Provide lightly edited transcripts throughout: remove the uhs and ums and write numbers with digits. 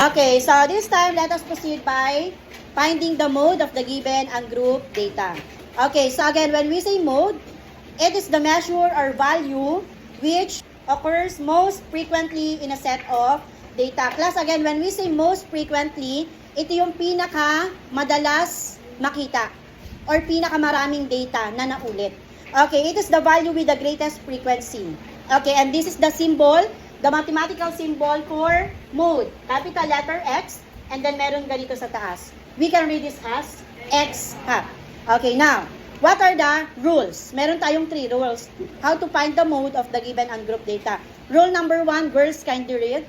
Okay, so this time, let us proceed by finding the mode of the given and group data. Okay, so again, when we say mode, it is the measure or value which occurs most frequently in a set of data. Class, again, when we say most frequently, ito yung pinaka madalas makita or pinaka maraming data na naulit. Okay, it is the value with the greatest frequency. Okay, and this is the symbol, the mathematical symbol for mode. Capital letter X, and then meron ganito sa taas. We can read this as X hat. Okay, now, what are the rules? Meron tayong 3 rules. How to find the mode of the given and group data. Rule number 1, girls, kindly read.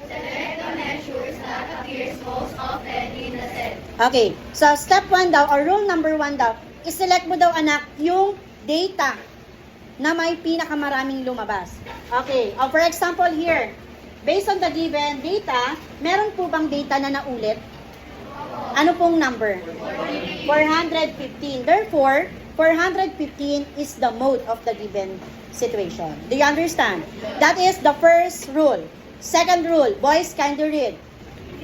Select the measures that appears most often in the set. Okay, so step 1 daw, or rule number 1 daw, iselect mo daw anak yung data na may pinakamaraming lumabas. Okay, for example here, based on the given data, meron po bang data na naulit? Ano pong number? 415. Therefore, 415 is the mode of the given situation. Do you understand? That is the first rule. Second rule, boys, kindly read.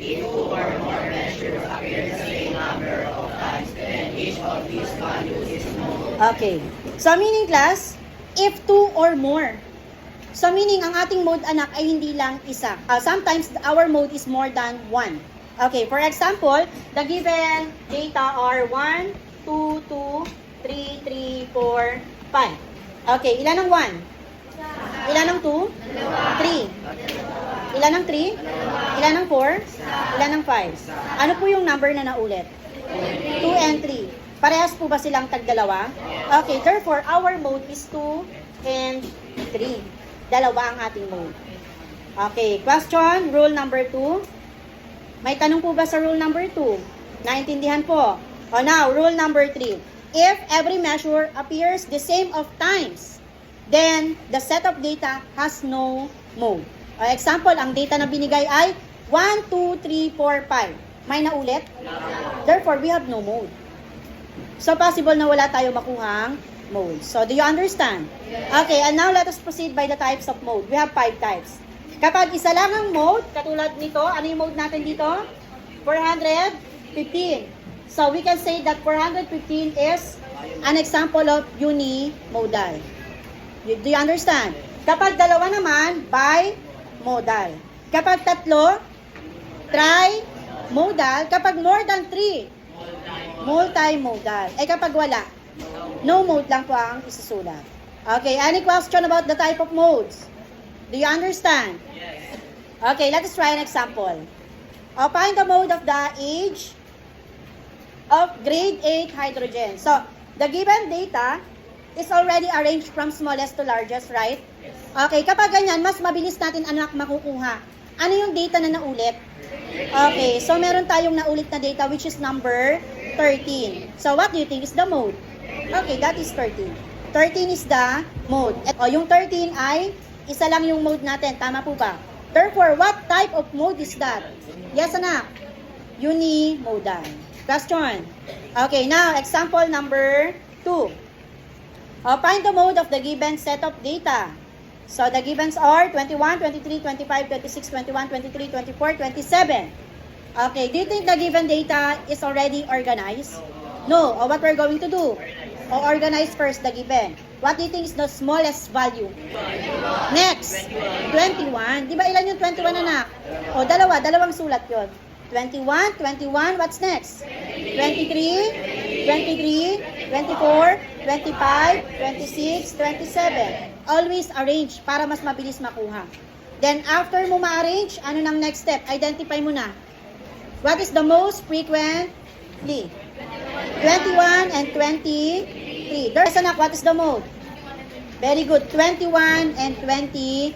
If 2 or more measures appear the same number of times, then each of these values is mode. Okay. So, meaning class, if 2 or more. So, meaning, ang ating mode, anak, ay hindi lang isa. Sometimes, our mode is more than 1. Okay, for example, the given data are 1, 2, 2, 3, 3, 4, 5. Okay, ilan ang 1? Ilan ang 2? 3. Ilan ang 3? Ilan ang 4? Ilan ang 5? Ano po yung number na naulit? 2 and 3. Parehas po ba silang tagdalawa? Okay, therefore, our mode is 2 and 3. Dalawa ang ating mode. Okay, question, rule number 2. May tanong po ba sa rule number 2? Naintindihan po. Now, rule number 3. If every measure appears the same of times, then the set of data has no mode. Example, ang data na binigay ay 1, 2, 3, 4, 5. May naulit? Therefore, we have no mode. So, possible na wala tayo makuhang mode. So, do you understand? Okay, and now let us proceed by the types of mode. We have 5 types. Kapag isa lang ang mode, katulad nito, ano yung mode natin dito? 415. So, we can say that 415 is an example of unimodal. Do you understand? Kapag dalawa naman, bimodal. Kapag tatlo, trimodal. Kapag more than 3, multimodal. Kapag wala, no mode lang po ang isusulat. Okay, any question about the type of modes? Do you understand? Yes. Okay, let us try an example. Find the mode of the age of grade 8 hydrogen. So, the given data is already arranged from smallest to largest, right? Yes. Okay, kapag ganyan, mas mabilis natin anak makukuha. Ano yung data na naulit? Okay, so meron tayong naulit na data which is number 13. So, what do you think is the mode? Okay, that is 13. 13 is the mode. Yung 13 ay isa lang yung mode natin. Tama po ba? Therefore, what type of mode is that? Yes, anak. Unimodal. Question. Okay, now, example number 2. Find the mode of the given set of data. So, the givens are 21, 23, 25, 26, 21, 23, 24, 27. Okay, do you think the given data is already organized? No. What we're going to do? Organize first the given. What do you think is the smallest value? 21. Next, 21. Di ba ilan yung 21 anak? Dalawang sulat yon. 21, 21, what's next? 23, 23, 24, 25, 26, 27. Always arrange para mas mabilis makuha. Then, after mo ma-arrange, ano nang next step? Identify mo na. What is the most frequently? 21 and 23. There's anak, what is the mode? Very good. 21 and 23.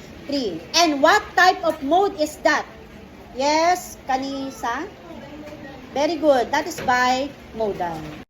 And what type of mode is that? Yes, Kanisa? Very good. That is bimodal.